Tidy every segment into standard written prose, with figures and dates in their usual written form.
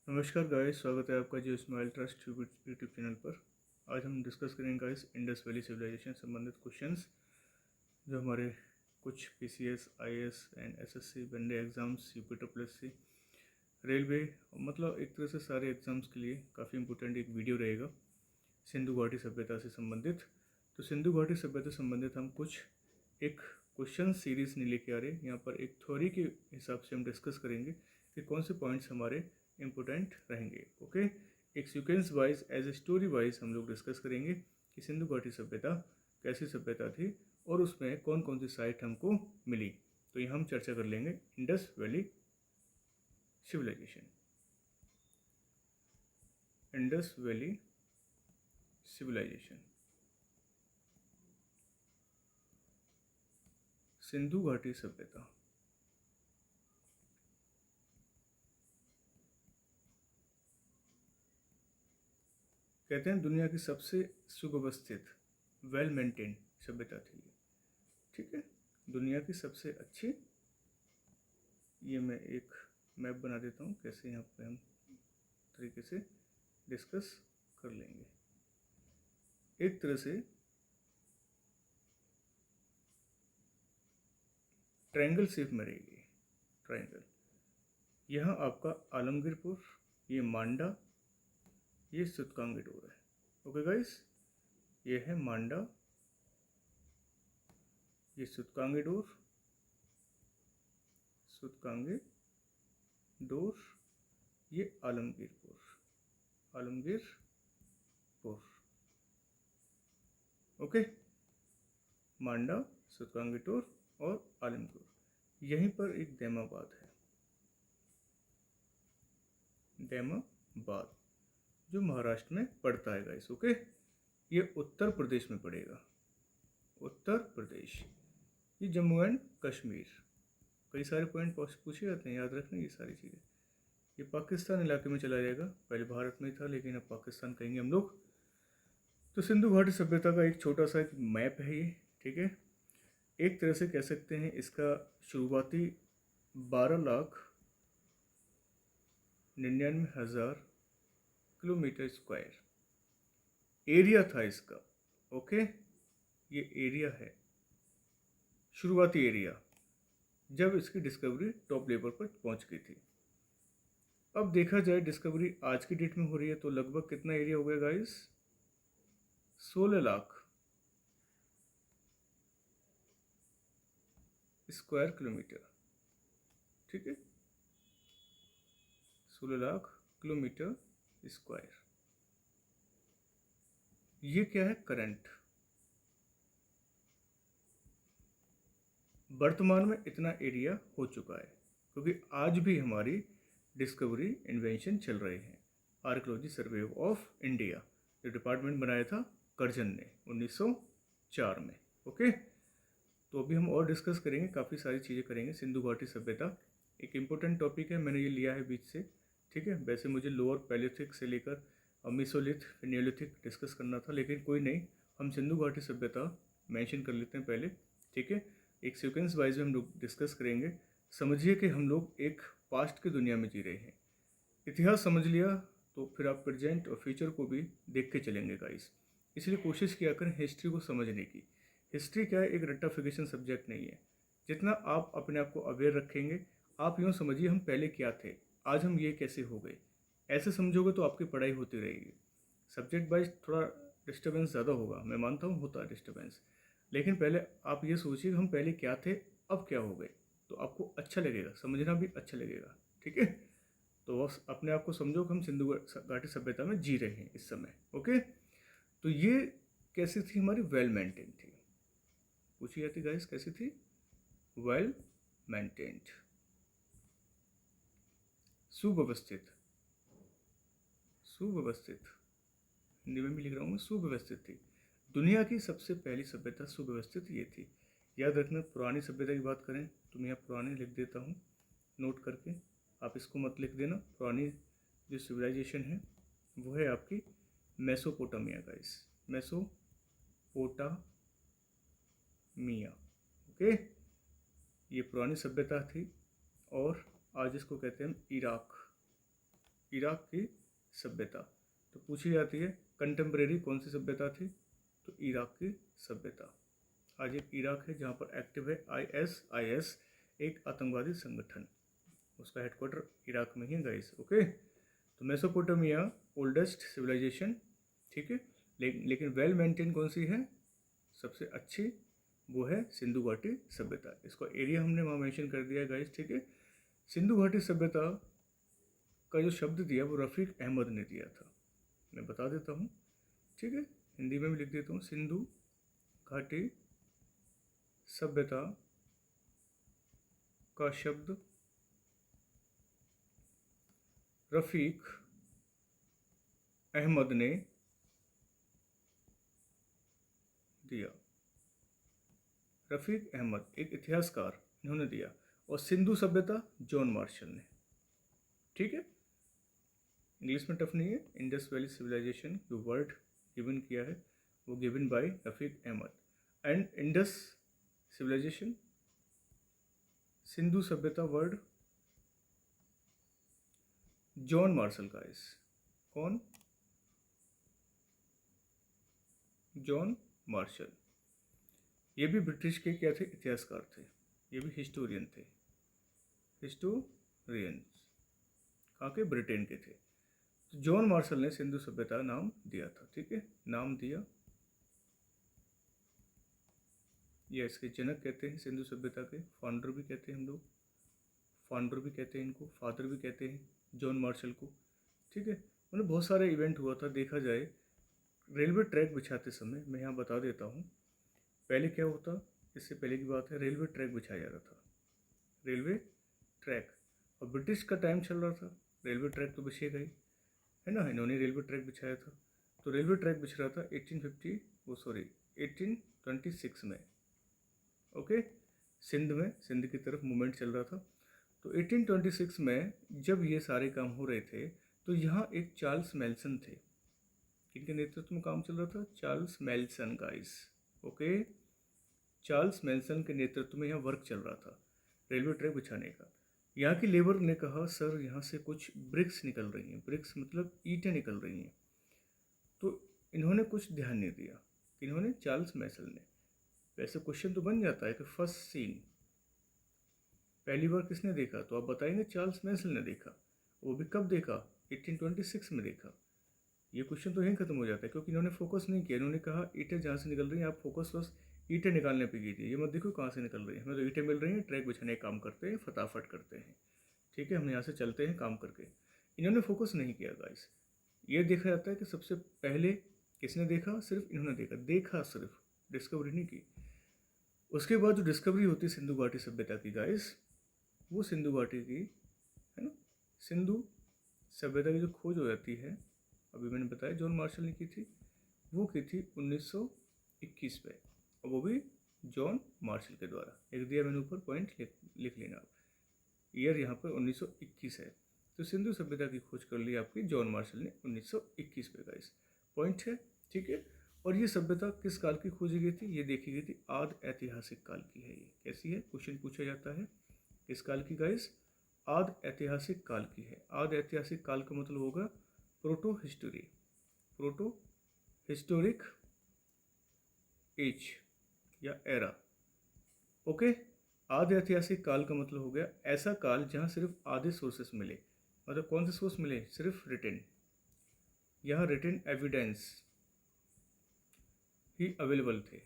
नमस्कार गाइस, स्वागत है आपका Jio smile trust YouTube channel पर। आज हम डिस्कस करेंगे गाइस इंडस वैली सिविलाइजेशन संबंधित क्वेश्चंस जो हमारे कुछ PCS, IAS and SSC one day exams, UPSC, railway, मतलब एक तरह से सारे एग्ज़ाम्स के लिए काफ़ी इंपॉर्टेंट एक वीडियो रहेगा सिंधु घाटी सभ्यता से संबंधित। तो सिंधु घाटी सभ्यता से संबंधित हम कुछ एक क्वेश्चन सीरीज़ नहीं लेके आ रहे, यहाँ पर एक थ्योरी के हिसाब से हम डिस्कस करेंगे कि कौन से पॉइंट्स हमारे इम्पोर्टेंट रहेंगे। ओके, एक sequence wise as a story wise हम लोग डिस्कस करेंगे कि सिंधु घाटी सभ्यता कैसी सभ्यता थी और उसमें कौन कौन सी साइट हमको मिली। तो यहाँ हम चर्चा कर लेंगे Indus valley civilisation. Indus valley civilisation, सिंधु घाटी सभ्यता। कहते हैं दुनिया की सबसे सुव्यवस्थित वेल मेंटेन सभ्यता थी ये। ठीक है, दुनिया की सबसे अच्छी, ये मैं एक मैप बना देता हूँ कैसे यहाँ पे हम तरीके से डिस्कस कर लेंगे। एक तरह से ट्रायंगल शेप में रहेगी, ट्रायंगल। यहाँ आपका आलमगीरपुर, ये मांडा, ये सुतकांगीडोर है। ओके गाइस, ये है मांडा, ये सुतकांगीडोर, सुतकांगीडोर, ये आलमगीरपुर, आलमगीरपुर। ओके, मांडा, सुतकांगीडोर और आलमगीर। यहीं पर एक दैमाबाद है, दैमाबाद, जो महाराष्ट्र में पड़ता है गाइस। ओके, ये उत्तर प्रदेश में पड़ेगा, उत्तर प्रदेश। ये जम्मू एंड कश्मीर। कई सारे पॉइंट पूछे जाते हैं, याद रखना ये सारी चीज़ें। ये पाकिस्तान इलाके में चला जाएगा, पहले भारत में था लेकिन अब पाकिस्तान कहेंगे हम लोग। तो सिंधु घाटी सभ्यता का एक छोटा सा एक मैप है ये। ठीक है, एक तरह से कह सकते हैं इसका शुरुआती 12,99,000 किलोमीटर स्क्वायर एरिया था इसका। ओके, ये एरिया है, शुरुआती एरिया, जब इसकी डिस्कवरी टॉप लेवल पर पहुंच गई थी। अब देखा जाए डिस्कवरी आज की डेट में हो रही है तो लगभग कितना एरिया हो गया गाइस? 16 lakh square kilometre. ठीक है, 16 लाख किलोमीटर स्क्वायर। ये क्या है? करंट। वर्तमान में इतना एरिया हो चुका है क्योंकि आज भी हमारी डिस्कवरी इन्वेंशन चल रहे हैं। आर्कियोलॉजी सर्वे ऑफ इंडिया जो डिपार्टमेंट बनाया था कर्जन ने 1904 में। ओके, तो अभी हम और डिस्कस करेंगे, काफ़ी सारी चीज़ें करेंगे। सिंधु घाटी सभ्यता एक इम्पोर्टेंट टॉपिक है, मैंने ये लिया है बीच से। ठीक है, वैसे मुझे लोअर पैलियोलिथिक से लेकर मेसोलिथ, नियोलिथिक डिस्कस करना था, लेकिन कोई नहीं, हम सिंधु घाटी सभ्यता मेंशन कर लेते हैं पहले। ठीक है, एक सीक्वेंस वाइज में हम लोग डिस्कस करेंगे। समझिए कि हम लोग एक पास्ट की दुनिया में जी रहे हैं। इतिहास समझ लिया तो फिर आप प्रेजेंट और फ्यूचर को भी देख के चलेंगे गाइस। इसलिए कोशिश किया करें हिस्ट्री को समझने की। हिस्ट्री क्या है? एक रट्टाफिकेशन सब्जेक्ट नहीं है। जितना आप अपने आप को अवेयर रखेंगे, आप यूँ समझिए हम पहले क्या थे, आज हम ये कैसे हो गए, ऐसे समझोगे तो आपकी पढ़ाई होती रहेगी। सब्जेक्ट वाइज थोड़ा डिस्टर्बेंस ज़्यादा होगा, मैं मानता हूँ होता है डिस्टर्बेंस, लेकिन पहले आप ये सोचिए हम पहले क्या थे, अब क्या हो गए, तो आपको अच्छा लगेगा, समझना भी अच्छा लगेगा। ठीक है, तो बस अपने आप को समझो कि हम सिंधु घाटी सभ्यता में जी रहे हैं इस समय। ओके, तो ये कैसी थी? हमारी वेल मेंटेन थी। पूछी जाती गाइस कैसी थी? वेल मेंटेन्ड, सुव्यवस्थित, सुव्यवस्थित, हिंदी में भी लिख रहा हूँ मैं, सुव्यवस्थित थी। दुनिया की सबसे पहली सभ्यता सुव्यवस्थित ये थी। याद रखना, पुरानी सभ्यता की बात करें तो मैं यहाँ पुरानी लिख देता हूँ नोट करके, आप इसको मत लिख देना। पुरानी जो सिविलाइजेशन है वो है आपकी मेसोपोटामिया गाइस, मेसोपोटामिया। ओके, ये पुरानी सभ्यता थी और आज इसको कहते हैं इराक, इराक की सभ्यता। तो पूछी जाती है कंटेम्प्रेरी कौन सी सभ्यता थी, तो इराक की सभ्यता। आज एक इराक है जहाँ पर एक्टिव है ISIS, एक आतंकवादी संगठन, उसका हेडक्वार्टर इराक में ही है गाइस। ओके, तो मेसोपोटामिया ओल्डेस्ट सिविलाइजेशन, ठीक है, लेकिन वेल मेंटेन कौन सी है, सबसे अच्छी, वो है सिंधु घाटी सभ्यता। इसका एरिया हमने वहाँ मेंशन कर दिया गाइस, ठीक है। सिंधु घाटी सभ्यता का जो शब्द दिया वो रफ़ीक अहमद ने दिया था, मैं बता देता हूँ, ठीक है, हिंदी में भी लिख देता हूँ। सिंधु घाटी सभ्यता का शब्द रफ़ीक अहमद ने दिया। रफ़ीक अहमद एक इतिहासकार, इन्होंने दिया। और सिंधु सभ्यता जॉन मार्शल ने, ठीक है। इंग्लिश में टफ नहीं है। इंडस वैली सिविलाइजेशन जो वर्ड गिवन किया है वो given by Rafiq Ahmed. And Indus civilisation, सिंधु सभ्यता वर्ड जॉन मार्शल का। इस कौन, जॉन मार्शल। ये भी ब्रिटिश के क्या थे, इतिहासकार थे, ये भी हिस्टोरियन थे, हिस्टोरियन, कहाँ के, ब्रिटेन के थे। तो जॉन मार्शल ने सिंधु सभ्यता नाम दिया था, ठीक है, नाम दिया। ये इसके जनक कहते हैं सिंधु सभ्यता के, फाउंडर भी कहते हैं हम लोग, फाउंडर भी कहते हैं इनको, फादर भी कहते हैं जॉन मार्शल को, ठीक है। उन्हें बहुत सारे इवेंट हुआ था, देखा जाए रेलवे ट्रैक बिछाते समय, मैं यहाँ बता देता हूँ। पहले क्या होता, इससे पहले की बात है, रेलवे ट्रैक बिछाया जा रहा था, रेलवे ट्रैक, और ब्रिटिश का टाइम चल रहा था, रेलवे ट्रैक तो बिछेगा ही, है ना, इन्होंने रेलवे ट्रैक बिछाया था। तो रेलवे ट्रैक बिछ रहा था 1826 में, ओके, सिंध में, सिंध की तरफ मूवमेंट चल रहा था। तो 1826 में जब ये सारे काम हो रहे थे तो यहाँ एक चार्ल्स मेल्सन थे, किनके नेतृत्व में काम चल रहा था, चार्ल्स मेल्सन गाइस, ओके, चार्ल्स मेल्सन के नेतृत्व में यहाँ वर्क चल रहा था रेलवे ट्रैक बिछाने का। यहाँ की लेबर ने कहा सर यहाँ से कुछ ब्रिक्स निकल रही हैं, ब्रिक्स मतलब ईंटें निकल रही हैं। तो इन्होंने कुछ ध्यान नहीं दिया, इन्होंने, चार्ल्स मेल्सन ने। वैसे क्वेश्चन तो बन जाता है कि फर्स्ट सीन पहली बार किसने देखा, तो आप बताएंगे चार्ल्स मेल्सन ने देखा, वो भी कब देखा, 1826 में देखा। ये क्वेश्चन तो यहीं खत्म हो जाता है, क्योंकि इन्होंने फोकस नहीं किया, इन्होंने कहा ईंटें जहाँ से निकल रही हैं आप फोकस बस ईंटें निकालने पे कीजिए, ये मत देखो कहाँ से निकल रही है, हमें तो ईंटें मिल रही हैं, ट्रैक बिछाने का काम करते हैं, फटाफट करते हैं, ठीक है, हम यहाँ से चलते हैं काम करके। इन्होंने फोकस नहीं किया गाइस। ये देखा जाता है कि सबसे पहले किसने देखा, सिर्फ इन्होंने देखा सिर्फ, डिस्कवरी नहीं की। उसके बाद जो डिस्कवरी होती है सिंधु घाटी सभ्यता की गाइस, वो सिंधु घाटी की, है ना, सिंधु सभ्यता की जो खोज हो जाती है, अभी मैंने बताया जॉन मार्शल ने की थी, वो की थी 1921 में, और वो भी जॉन मार्शल के द्वारा। एक दिया मैंने ऊपर पॉइंट, लिख लेना आप, ईयर यहाँ पर 1921 है। तो सिंधु सभ्यता की खोज कर ली आपकी जॉन मार्शल ने 1921 में गाइस, पॉइंट है, ठीक है। और ये सभ्यता किस काल की खोजी गई थी, ये देखी गई थी आद ऐतिहासिक काल की है। ये कैसी है, क्वेश्चन पूछा जाता है, किस काल की गाइस, आद ऐतिहासिक काल की है। आद ऐतिहासिक काल का मतलब होगा proto history, proto historic age या एरा, ओके। आदि ऐतिहासिक काल का मतलब हो गया ऐसा काल जहाँ सिर्फ आधे सोर्सेस मिले, मतलब कौन से सोर्स मिले, सिर्फ रिटन, यहाँ रिटन एविडेंस ही अवेलेबल थे,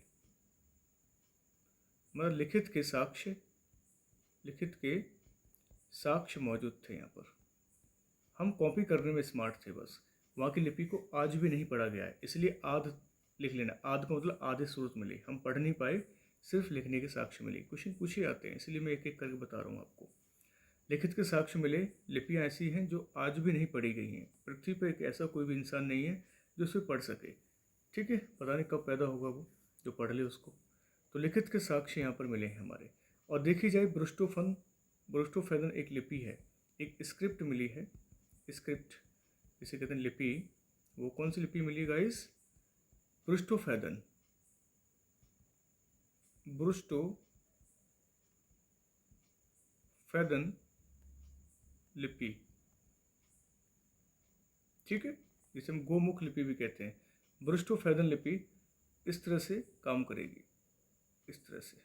मतलब लिखित के साक्ष्य, लिखित के साक्ष्य मौजूद थे यहाँ पर। हम कॉपी करने में स्मार्ट थे बस, वहाँ की लिपि को आज भी नहीं पढ़ा गया है, इसलिए आध लिख लेना, आध का मतलब आधे स्रोत मिले, हम पढ़ नहीं पाए, सिर्फ लिखने के साक्ष्य मिले। क्वेश्चन पूछे जाते हैं, इसलिए मैं एक एक करके बता रहा हूँ आपको। लिखित के साक्ष्य मिले, लिपियाँ ऐसी हैं जो आज भी नहीं पढ़ी गई हैं, पृथ्वी पर एक ऐसा कोई भी इंसान नहीं है जो उसे पढ़ सके, ठीक है, पता नहीं कब पैदा होगा वो जो पढ़ ले उसको। तो लिखित के साक्ष्य यहाँ पर मिले हैं हमारे। और देखी जाए ब्रुस्टोफेदन एक लिपि है, एक स्क्रिप्ट मिली है, स्क्रिप्ट इसे कहते हैं लिपि, वो कौन सी लिपि मिली गाइस, ब्रुस्टोफेदन, ब्रुस्टोफेदन लिपि, ठीक है, जिसे हम गोमुख लिपि भी कहते हैं। ब्रुष्टोफेदन लिपि इस तरह से काम करेगी, इस तरह से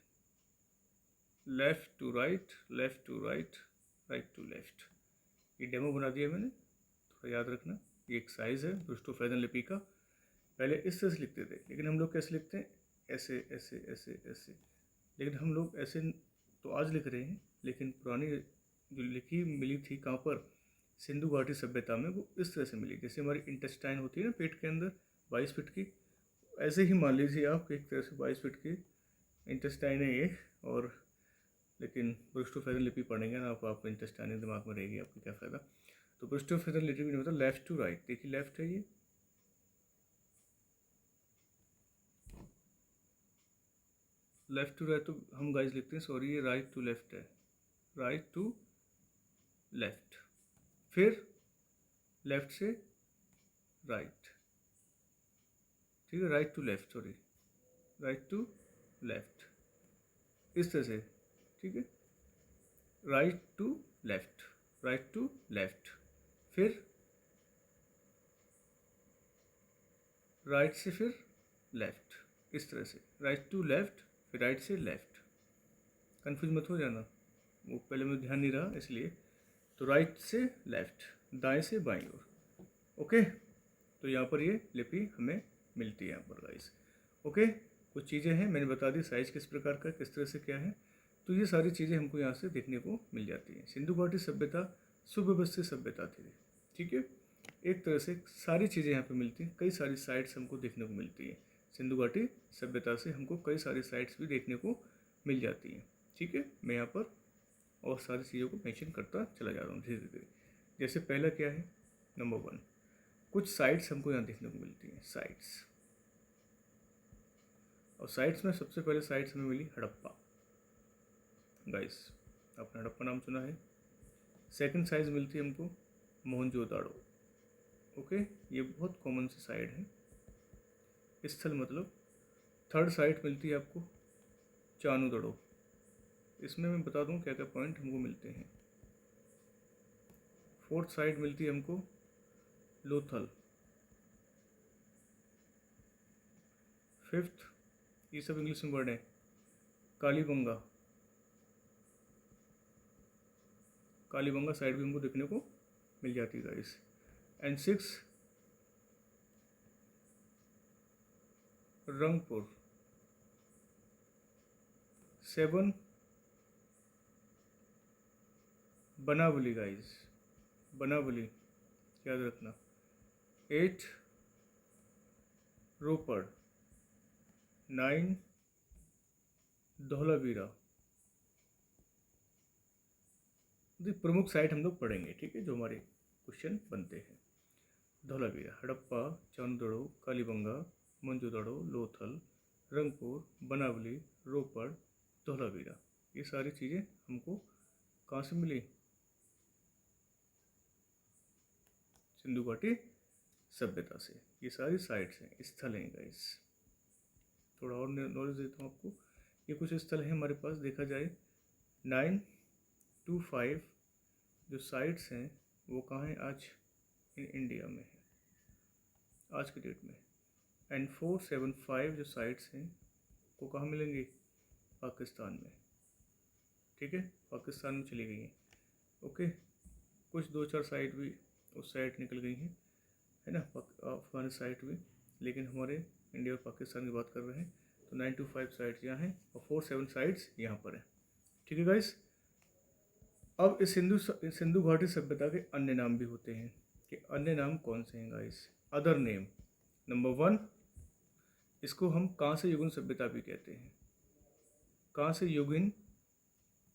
left to right, left to right, right to left. ये डेमो बना दिया मैंने, थोड़ा याद रखना। ये एक साइज़ है ब्रुष्टोफेदन लिपि का। पहले इस तरह से लिखते थे, लेकिन हम लोग कैसे लिखते हैं, ऐसे ऐसे ऐसे ऐसे। लेकिन हम लोग ऐसे तो आज लिख रहे हैं, लेकिन पुरानी जो लिखी मिली थी कहाँ पर, सिंधु घाटी सभ्यता में, वो इस तरह से मिली। जैसे हमारी इंटेस्टाइन होती है ना पेट के अंदर 22 फीट की, ऐसे ही मान लीजिए आप एक तरह से 22 फीट की इंटेस्टाइन है ये। और लेकिन ब्रुष्टोफेदन लिपि पढ़ेंगे ना आपको इंटेस्टाइन दिमाग में रहेगी, आपको क्या फ़ायदा। तो ब्रुष्टोफेदन लिपि नहीं होता लेफ्ट टू राइट, देखिए लेफ्ट है ये, लेफ्ट टू राइट तो हम गाइस लिखते हैं, सॉरी ये राइट टू लेफ्ट है, राइट टू लेफ्ट, फिर लेफ्ट से राइट, ठीक है, right to left, sorry right to left, इस तरह से, ठीक है, right to left, right to left, फिर राइट से फिर लेफ्ट, इस तरह से राइट टू लेफ्ट, फिर राइट से लेफ्ट। कंफ्यूज मत हो जाना, वो पहले में ध्यान नहीं रहा इसलिए। तो राइट से लेफ्ट, दाएं से बाईं ओर, ओके। तो यहाँ पर ये लिपि हमें मिलती है यहाँ पर गाइस, ओके। कुछ चीज़ें हैं मैंने बता दी, साइज किस प्रकार का, किस तरह से क्या है, तो ये सारी चीज़ें हमको यहाँ से देखने को मिल जाती हैं। सिंधु घाटी सभ्यता सुव्यवस्थित सभ्यता थी, ठीक है। एक तरह से सारी चीज़ें यहाँ पे मिलती हैं, कई सारी साइट्स हमको देखने को मिलती हैं। सिंधु घाटी सभ्यता से हमको कई सारी साइट्स भी देखने को मिल जाती हैं, ठीक है। मैं यहाँ पर और सारी चीज़ों को मेंशन करता चला जा रहा हूँ धीरे धीरे। जैसे पहला क्या है, नंबर 1, कुछ साइट्स हमको यहाँ देखने को मिलती हैं, साइट्स। और साइट्स में सबसे पहले साइट्स हमें मिली हड़प्पा, गाइस आपने हड़प्पा नाम सुना है। सेकंड साइज मिलती है हमको मोहनजोदाड़ो, ओके, ये बहुत कॉमन सी साइट है, स्थल मतलब। थर्ड साइट मिलती है आपको चानूदड़ो, इसमें मैं बता दूं क्या क्या पॉइंट हमको मिलते हैं। फोर्थ साइट मिलती है हमको लोथल। फिफ्थ, ये सब इंग्लिश में वर्ड है, कालीबंगा, कालीबंगा साइड भी हमको देखने को मिल जाती है guys. And 6 Rangpur. 7 Banawali guys, बनावली याद रखना। 8 रोपड़। 9 धौलावीरा। प्रमुख साइट हम लोग पढ़ेंगे, ठीक है, जो हमारे क्वेश्चन बनते हैं। धौलावीरा, हड़प्पा, चानूदड़ो, कालीबंगा, मोहनजोदड़ो, लोथल, रंगपुर, बनावली, रोपड़, धौलावीरा, ये सारी चीज़ें हमको कहाँ से मिली, सिंधु घाटी सभ्यता से। ये सारी साइट्स हैं, स्थल हैं गाइस। थोड़ा और नॉलेज देता हूँ आपको। ये कुछ स्थल हैं हमारे पास, देखा जाए 9 to 5 जो साइट्स हैं वो कहाँ हैं आज, इन इंडिया में है आज के डेट में। एंड 475 जो साइट्स हैं वो कहाँ मिलेंगी, पाकिस्तान में, ठीक है, पाकिस्तान में चली गई हैं, ओके। कुछ 2-4 साइट भी उस साइड निकल गई हैं, है ना, अफगान साइट भी, लेकिन हमारे इंडिया और पाकिस्तान की बात कर रहे हैं। तो 9 to 5 साइट्स यहाँ हैं और 4-7 साइट्स यहाँ पर हैं, ठीक है गाइस। अब इस सिंधु घाटी सभ्यता के अन्य नाम भी होते हैं, कि अन्य नाम कौन से हैं गाइस, अदर नेम। नंबर 1, इसको हम कांस्य युगीन सभ्यता भी कहते हैं, कांस्य युगीन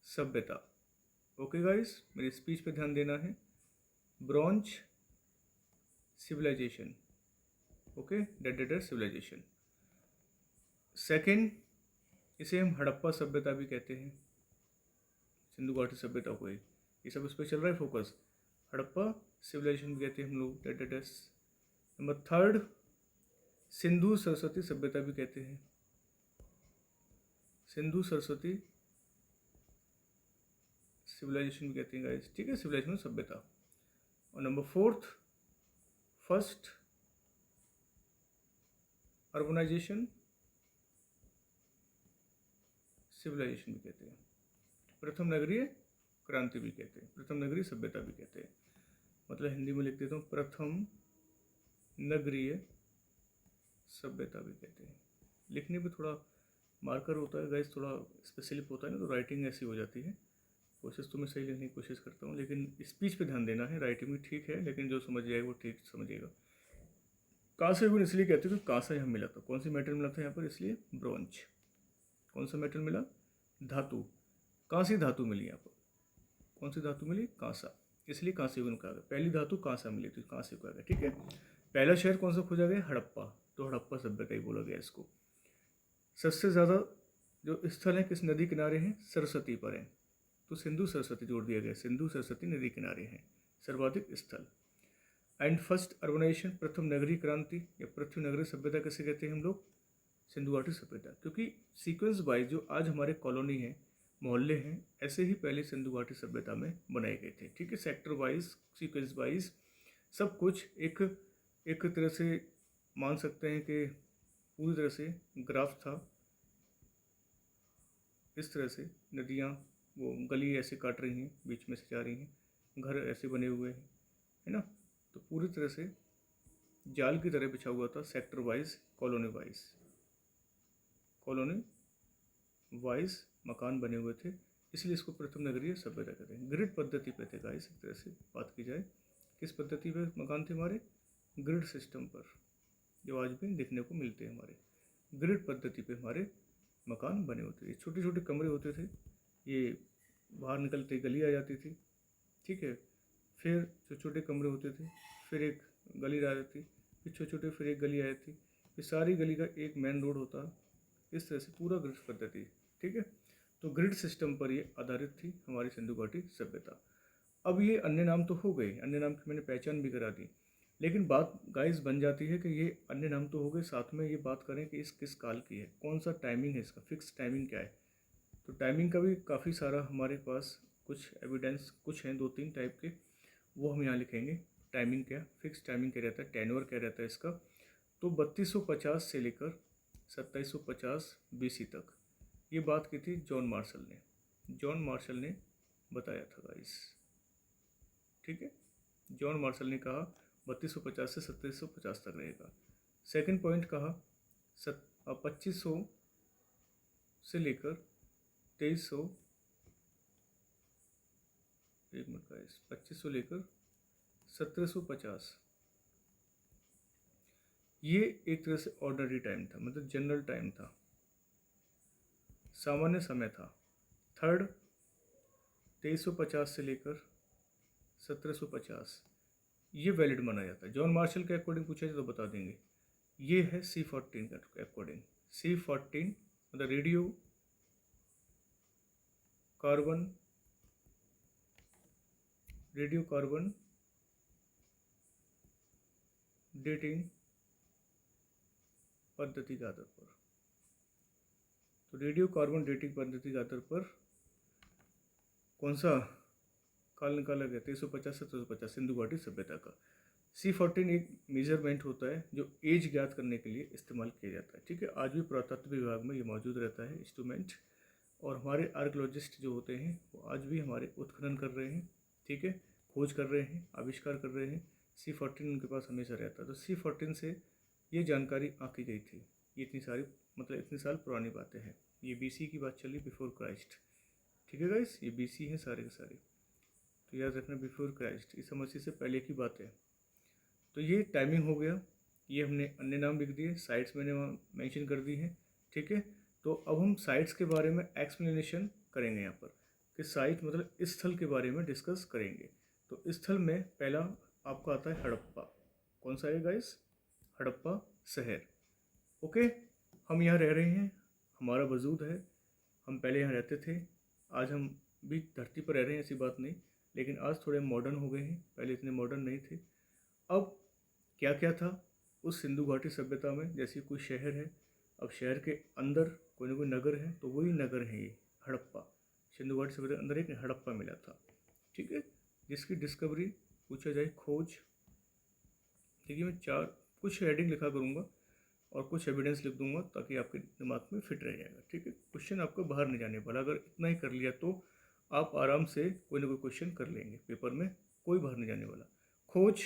सभ्यता, ओके गाइस, मेरी स्पीच पे ध्यान देना है। Bronze civilisation, okay, dead civilisation. Second, इसे हम हड़प्पा सभ्यता भी कहते हैं, सिंधु घाटी सभ्यता को ही, ये सब इस पर चल रहा है फोकस। हड़प्पा सिविलाइजेशन भी कहते हैं हम लोग, डेड। नंबर 3, सिंधु सरस्वती सभ्यता भी कहते हैं, सिंधु सरस्वती सिविलाइजेशन भी कहते हैं गाइस, ठीक है, सिविलाइजेशन सभ्यता। और नंबर 4 फर्स्ट अर्बनाइजेशन सिविलाइजेशन भी कहते हैं, प्रथम नगरीय क्रांति भी कहते हैं, प्रथम नगरीय सभ्यता भी कहते हैं। मतलब हिंदी में लिख देता हूँ, प्रथम नगरीय सभ्यता भी कहते हैं। लिखने पे थोड़ा मार्कर होता है गाइस, थोड़ा स्पेसिफिक होता है ना, तो राइटिंग ऐसी हो जाती है। कोशिश तो मैं सही लिखने की कोशिश करता हूँ, लेकिन स्पीच पे ध्यान देना है। राइटिंग भी ठीक है, लेकिन जो समझ जाएगा वो ठीक समझेगा। कांस्य युग इसलिए कहते हैं कि कांसा यहाँ मिला था। कौन सी मेटल मिला था यहाँ पर? इसलिए ब्रोंज। कौन सा मेटल मिला? धातु। कांसी धातु मिली यहाँ पर। कौन सी धातु मिली? कांसा। इसलिए कांस्य युग कहा गया। पहली धातु कांसा मिली थी, कांस्य युग कहा गया। ठीक है। पहला शहर कौन सा खोजा गया? हड़प्पा। तो हड़प्पा सभ्यता ही बोला गया इसको। सबसे ज़्यादा जो स्थल है किस नदी किनारे हैं? सरस्वती पर है, तो सिंधु सरस्वती जोड़ दिया गया। सिंधु सरस्वती नदी किनारे हैं सर्वाधिक स्थल। एंड फर्स्ट अर्बनाइजेशन, प्रथम नगरीय क्रांति या पृथ्वी नगरीय सभ्यता किसे कहते हैं हम लोग? सिंधु घाटी सभ्यता। क्योंकि सीक्वेंस वाइज जो आज हमारे कॉलोनी है, मोहल्ले हैं, ऐसे ही पहले सिंधु घाटी सभ्यता में बनाए गए थे। ठीक है। सेक्टर वाइज, सीक्वेंस वाइज सब कुछ एक तरह से मान सकते हैं कि पूरी तरह से ग्राफ था। इस तरह से नदियाँ वो गली ऐसे काट रही हैं, बीच में से जा रही हैं, घर ऐसे बने हुए हैं, है ना। तो पूरी तरह से जाल की तरह बिछा हुआ था, सेक्टर वाइज, कॉलोनी वाइज मकान बने हुए थे। इसलिए इसको प्रथम नगरीय सभ्यता कहते हैं। ग्रिड पद्धति पे थे गाइस, एक तरह से बात की जाए। किस पद्धति पे मकान थे हमारे? ग्रिड सिस्टम पर, जो आज भी देखने को मिलते हैं हमारे। ग्रिड पद्धति पे हमारे मकान बने होते थे। छोटे छोटे कमरे होते थे, ये बाहर निकलते गली आ जाती थी। ठीक है। फिर छोटे छोटे कमरे होते थे, फिर एक गली आ जाती, फिर छोटे छोटे, फिर एक गली आ जाती, फिर सारी गली का एक मेन रोड होता। इस तरह से पूरा ग्रिड पद्धति। ठीक है। तो ग्रिड सिस्टम पर ये आधारित थी हमारी सिंधु घाटी सभ्यता। अब ये अन्य नाम तो हो गए, अन्य नाम की मैंने पहचान भी करा दी, लेकिन बात गाइस बन जाती है कि ये अन्य नाम तो हो गए, साथ में ये बात करें कि इस किस काल की है, कौन सा टाइमिंग है इसका, फिक्स टाइमिंग क्या है। तो टाइमिंग का भी काफ़ी सारा हमारे पास कुछ एविडेंस कुछ हैं, 2-3 टाइप के, वो हम यहाँ लिखेंगे। टाइमिंग क्या, फिक्स टाइमिंग क्या रहता है, टेन्योर क्या रहता है इसका। तो 3250 से लेकर 2750 BC तक ये बात की थी जॉन मार्शल ने। जॉन मार्शल ने बताया था गाइस। ठीक है। जॉन मार्शल ने कहा 3250 से 2750 तक रहेगा। सेकंड पॉइंट कहा 2500 से लेकर 2300, एक मिनट गाइस, 2500 लेकर 1750। ये एक तरह से ऑर्डनरी टाइम था, मतलब जनरल टाइम था, सामान्य समय था। थर्ड 2350 से लेकर 1750 ये वैलिड माना जाता है। जॉन मार्शल के अकॉर्डिंग पूछा जाए तो बता देंगे। ये है C14 के अकॉर्डिंग। C14 मतलब रेडियो कार्बन डेटिंग पद्धति के आधार पर। तो रेडियो कार्बन डेटिंग पद्धति के आधार पर कौन सा काल निकाला गया? 1350 से 1750 सिंधु घाटी सभ्यता का। C14 एक मेजरमेंट होता है जो एज ज्ञात करने के लिए इस्तेमाल किया जाता है। ठीक है। आज भी पुरातत्व विभाग में ये मौजूद रहता है इंस्ट्रूमेंट, और हमारे आर्कियोलॉजिस्ट जो होते हैं वो आज भी हमारे उत्खनन कर रहे हैं। ठीक है। खोज कर रहे हैं, आविष्कार कर रहे हैं। C14 उनके पास हमेशा रहता है। तो C14 से ये जानकारी आंकी गई थी। ये इतनी सारी मतलब इतने साल पुरानी बातें हैं। ये BC की बात चली, बिफोर क्राइस्ट। ठीक है गाइस, ये BC हैं सारे के सारे, तो याद रखना बिफोर क्राइस्ट, इस मसीह से पहले की बात है। तो ये टाइमिंग हो गया। ये हमने अन्य नाम लिख दिए, साइट्स मैंने वहाँ मेंशन कर दी हैं। ठीक है। तो अब हम साइट्स के बारे में एक्सप्लेनेशन करेंगे यहाँ पर, कि साइट मतलब स्थल के बारे में डिस्कस करेंगे। तो स्थल में पहला आपका आता है हड़प्पा। कौन सा है गाइस? हड़प्पा शहर। ओके। हम यहाँ रह रहे हैं, हमारा वजूद है, हम पहले यहाँ रहते थे, आज हम भी धरती पर रह रहे हैं, ऐसी बात नहीं, लेकिन आज थोड़े मॉडर्न हो गए हैं, पहले इतने मॉडर्न नहीं थे। अब क्या क्या था उस सिंधु घाटी सभ्यता में? जैसे कोई शहर है, अब शहर के अंदर कोई ना कोई नगर है, तो वही नगर है ये हड़प्पा। सिंधु घाटी सभ्यता के अंदर एक हड़प्पा मिला था। ठीक है। जिसकी डिस्कवरी पूछा जाए, खोज देखिए मैं कुछ हेडिंग लिखा करूँगा और कुछ एविडेंस लिख दूंगा ताकि आपके दिमाग में फिट रह जाएगा। ठीक है, क्वेश्चन आपको बाहर नहीं जाने वाला। अगर इतना ही कर लिया तो आप आराम से कोई ना कोई क्वेश्चन कर लेंगे पेपर में, कोई बाहर नहीं जाने वाला। खोज,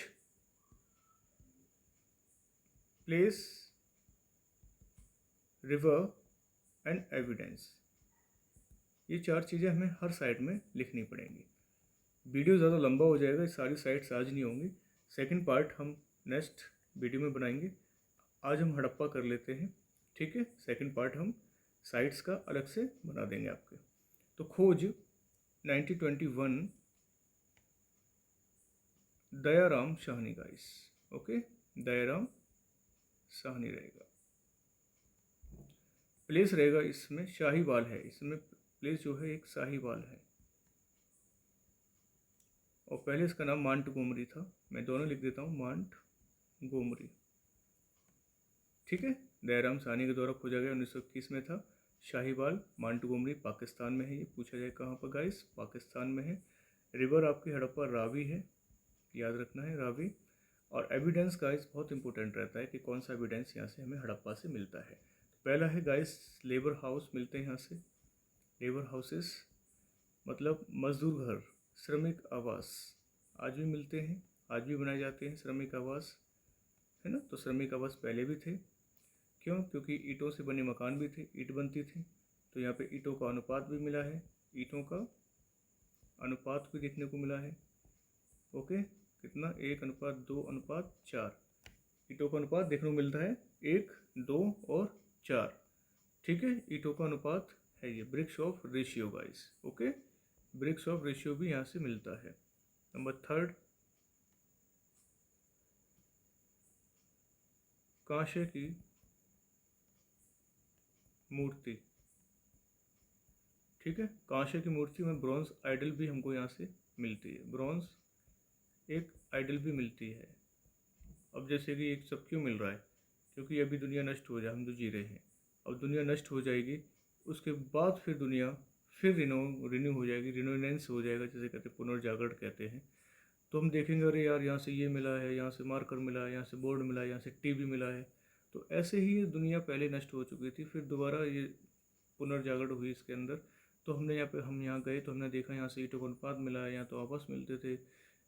प्लेस, रिवर एंड एविडेंस, ये 4 चीज़ें हमें हर साइड में लिखनी पड़ेंगी। वीडियो ज़्यादा लंबा हो जाएगा, सारी साइट्स आज नहीं होंगी। सेकंड पार्ट हम नेक्स्ट वीडियो में बनाएंगे। आज हम हड़प्पा कर लेते हैं। ठीक है, सेकंड पार्ट हम साइट्स का अलग से बना देंगे आपके। तो खोज 1921, दयाराम साहनी गाइस। ओके, दयाराम साहनी रहेगा। प्लेस रहेगा इसमें शाहीवाल है, इसमें प्लेस जो है एक शाहीवाल है। और पहले इसका नाम मांटगोमरी था, मैं दोनों लिख देता हूँ, मांटगोमरी। ठीक है, दयाराम साहनी के द्वारा खोजा गया 1921 में था। शाहीवाल मांटगोमरी पाकिस्तान में है। ये पूछा जाए कहाँ पर गाइस, पाकिस्तान में है। रिवर आपकी हड़प्पा रावी है, याद रखना है, रावी। और एविडेंस गाइस बहुत इंपॉर्टेंट रहता है कि कौन सा एविडेंस यहाँ से हमें हड़प्पा से मिलता है। पहला है गाइस लेबर हाउस मिलते हैं यहाँ से। लेबर हाउसेस मतलब मजदूर घर, श्रमिक आवास आज भी मिलते हैं, आज भी बनाए जाते हैं श्रमिक आवास, है ना। तो श्रमिक आवास पहले भी थे, क्यों? क्योंकि ईंटों से बने मकान भी थे, ईंट बनती थी। तो यहाँ पे ईंटों का अनुपात भी मिला है, ईंटों का अनुपात भी देखने को मिला है। ओके, कितना? 1:2:4। ईंटों का अनुपात देखने को मिलता है 1, 2 और 4। ठीक है, ईंटों का अनुपात है ये, bricks of ratio guys. Okay, bricks of ratio भी यहाँ से मिलता है। नंबर 3, कांसे की मूर्ति। ठीक है, कांसे की मूर्ति में ब्रॉन्ज आइडल भी हमको यहाँ से मिलती है, ब्रॉन्ज एक आइडल भी मिलती है। अब जैसे कि एक सब क्यों मिल रहा है? क्योंकि अभी दुनिया नष्ट हो जाए, हम तो जी रहे हैं। अब दुनिया नष्ट हो जाएगी, उसके बाद फिर दुनिया फिर रिन्यू हो जाएगी, रिनोवेंस हो जाएगा, जैसे कहते हैं, पुनर्जागरण कहते हैं। तो हम देखेंगे अरे यार यहाँ से ये मिला है, यहाँ से मार्कर मिला है, यहाँ से बोर्ड मिला है, यहाँ से टीवी मिला है। तो ऐसे ही ये दुनिया पहले नष्ट हो चुकी थी, फिर दोबारा ये पुनर्जागरण हुई इसके अंदर। तो हम यहाँ गए तो हमने देखा यहाँ से ईंटों का अनुपात मिला है, यहाँ तो आपस मिलते थे,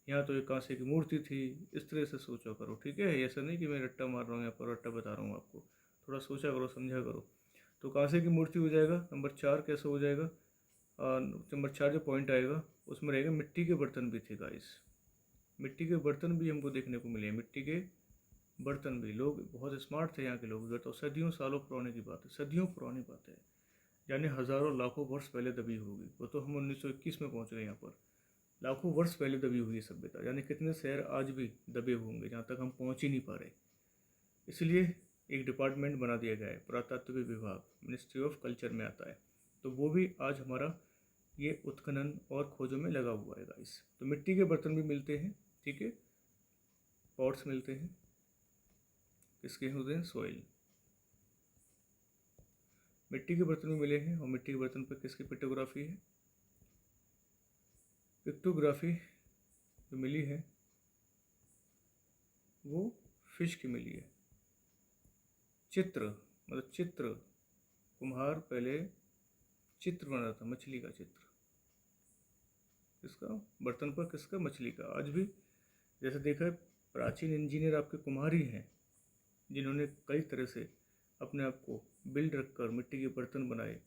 यहाँ तो एक कांसे की मूर्ति थी। इस तरह से सोचा करो, ठीक है। ऐसा नहीं कि मैं रट्टा मार रहा हूँ, यहाँ पर रट्टा बता रहा हूँ आपको, थोड़ा सोचा करो, समझा करो। तो कांसे की मूर्ति हो जाएगा। नंबर 4 कैसे हो जाएगा? नंबर 4 जो पॉइंट आएगा उसमें रहेगा मिट्टी के बर्तन भी थे गाइस। मिट्टी के बर्तन भी हमको देखने को मिले, मिट्टी के बर्तन भी। लोग बहुत स्मार्ट थे यहाँ के लोग, तो सदियों सालों पुराने की बात है, सदियों पुरानी बात है, यानी हज़ारों लाखों वर्ष पहले दबी होगी। वो तो हम 1921 में पहुँच गए यहाँ पर, लाखों वर्ष पहले दबी हुई सभ्यता। यानी कितने शहर आज भी दबे होंगे जहाँ तक हम पहुँच ही नहीं पा रहे। इसलिए एक डिपार्टमेंट बना दिया गया है, पुरातत्व विभाग, मिनिस्ट्री ऑफ कल्चर में आता है। तो वो भी आज हमारा ये उत्खनन और खोजों में लगा हुआ है गाइस। तो मिट्टी के बर्तन भी मिलते हैं, ठीक है, पॉट्स मिलते हैं, किसके होते हैं? सॉइल। मिट्टी के बर्तन भी मिले हैं, और मिट्टी के बर्तन पर किसकी पिक्टोग्राफी है? पिक्टोग्राफी जो मिली है वो फिश की मिली है। चित्र मतलब चित्र, कुम्हार पहले चित्र बना था, मछली का चित्र। किसका? बर्तन पर किसका? मछली का। आज भी जैसे देखा है, प्राचीन इंजीनियर आपके कुम्हार ही हैं, जिन्होंने कई तरह से अपने आप को बिल्ड रखकर मिट्टी के बर्तन बनाए,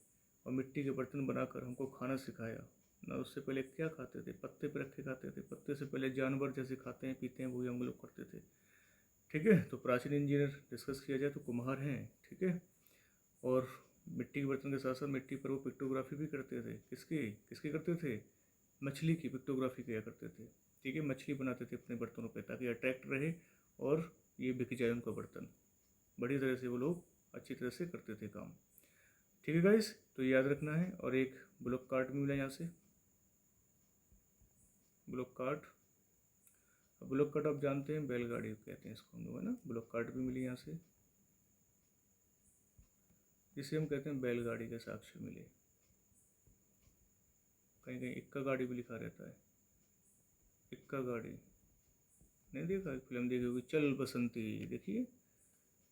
और मिट्टी के बर्तन बनाकर हमको खाना सिखाया ना। उससे पहले क्या खाते थे? पत्ते पे रख के खाते थे, पत्ते से पहले जानवर जैसे खाते हैं पीते हैं वही हम लोग करते थे, ठीक है। तो प्राचीन इंजीनियर डिस्कस किया जाए तो कुम्हार हैं, ठीक है। और मिट्टी के बर्तन के साथ साथ मिट्टी पर वो पिक्टोग्राफी भी करते थे। किसकी किसकी करते थे? मछली की पिक्टोग्राफी किया करते थे, ठीक है। मछली बनाते थे अपने बर्तनों पे ताकि अट्रैक्ट रहे और ये बिक जाए उनका बर्तन। बड़ी तरह से वो लोग अच्छी तरह से करते थे काम, ठीक है गाइस। तो याद रखना है। और एक ब्लॉक कार्ट भी मिला यहाँ से, ब्लॉक कार्ट। ब्लॉक कार्ट आप जानते हैं, बैलगाड़ी कहते हैं इसको हम लोग, है ना। ब्लॉक कार्ट भी मिली यहाँ से, जिसे हम कहते हैं बैलगाड़ी के साक्ष्य मिले। कहीं कहीं इक्का गाड़ी भी लिखा रहता है, इक्का गाड़ी, नहीं देखा, फिल्म देखी होगी चल बसंती, देखिए।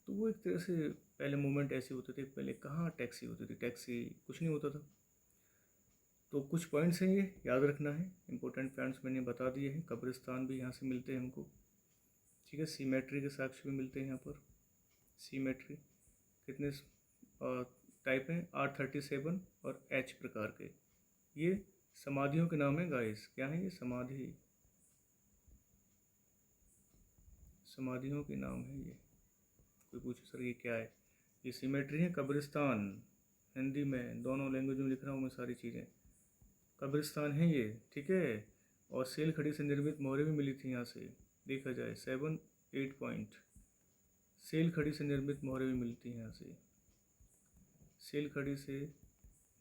तो वो एक तरह से पहले मूवमेंट ऐसे होते थे, पहले कहाँ टैक्सी होती थी, टैक्सी कुछ नहीं होता था। तो कुछ पॉइंट्स हैं ये याद रखना है, इंपॉर्टेंट पॉइंट्स मैंने बता दिए हैं। कब्रिस्तान भी यहाँ से मिलते हैं हमको, ठीक है। सीमेट्री के साक्ष्य भी मिलते हैं यहाँ पर। सीमेट्री कितने टाइप हैं, R37 और H प्रकार के। ये समाधियों के नाम है गाइस, क्या है ये, समाधि, समाधियों के नाम है ये। कोई पूछे सर ये क्या है, ये सीमेट्री है। कब्रिस्तान हिंदी में दोनों लैंग्वेज में लिख रहा हूँ मैं सारी चीज़ें, कब्रिस्तान है ये, ठीक है। और सेल खड़ी से निर्मित मोहरें भी मिली थी यहाँ से, देखा जाए 7-8 पॉइंट। सेल खड़ी से निर्मित मोहरें भी मिलती हैं यहाँ से, सेल खड़ी से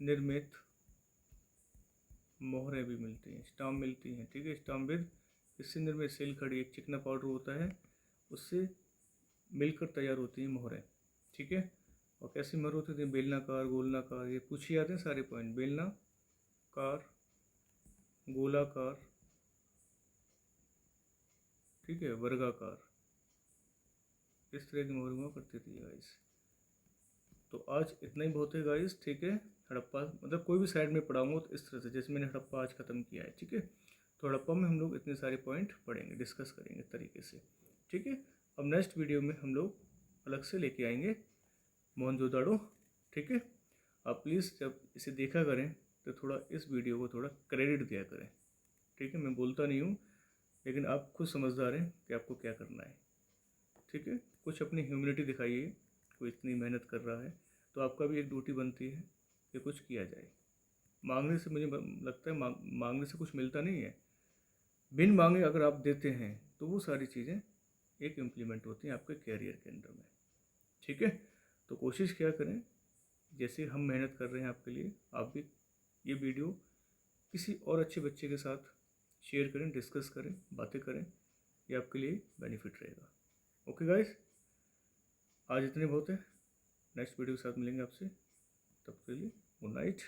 निर्मित मोहरें भी मिलती हैं, स्टाम्प मिलती हैं, ठीक है। स्टाम्प विद इससे निर्मित सेल खड़ी, एक चिकना पाउडर होता है उससे मिलकर तैयार होती हैं मोहरें, ठीक है। और कैसी मोहर होती थी, बेलनाकार, गोलनाकार, ये पूछे जाते हैं सारे पॉइंट, बेलनाकार, गोलाकार, ठीक है, वर्गाकार, इस तरह की मोहर हुआ करती थी गाइस। तो आज इतना ही बहुत है गाइस, ठीक है। हड़प्पा मतलब कोई भी साइड में पढ़ाऊंगा तो इस तरह से, जैसे मैंने हड़प्पा आज ख़त्म किया है, ठीक है। तो हड़प्पा में हम लोग इतने सारे पॉइंट पढ़ेंगे, डिस्कस करेंगे तरीके से, ठीक है। अब नेक्स्ट वीडियो में हम लोग अलग से लेके आएंगे मोहनजोदाड़ो, ठीक है। आप प्लीज़ जब इसे देखा करें तो थोड़ा इस वीडियो को थोड़ा क्रेडिट दिया करें, ठीक है। मैं बोलता नहीं हूँ, लेकिन आप खुद समझदार हैं कि आपको क्या करना है, ठीक है। कुछ अपनी ह्यूमिलिटी दिखाइए, कोई इतनी मेहनत कर रहा है तो आपका भी एक ड्यूटी बनती है कि कुछ किया जाए। मांगने से मुझे लगता है मांगने से कुछ मिलता नहीं है, बिन मांगे अगर आप देते हैं तो वो सारी चीज़ें एक इम्प्लीमेंट होती हैं आपके कैरियर के अंदर में, ठीक है। तो कोशिश क्या करें, जैसे हम मेहनत कर रहे हैं आपके लिए, आप भी ये वीडियो किसी और अच्छे बच्चे के साथ शेयर करें, डिस्कस करें, बातें करें, ये आपके लिए बेनिफिट रहेगा। ओके गाइस, आज इतने बहुत है, नेक्स्ट वीडियो के साथ मिलेंगे आपसे, तब के लिए गुड नाइट।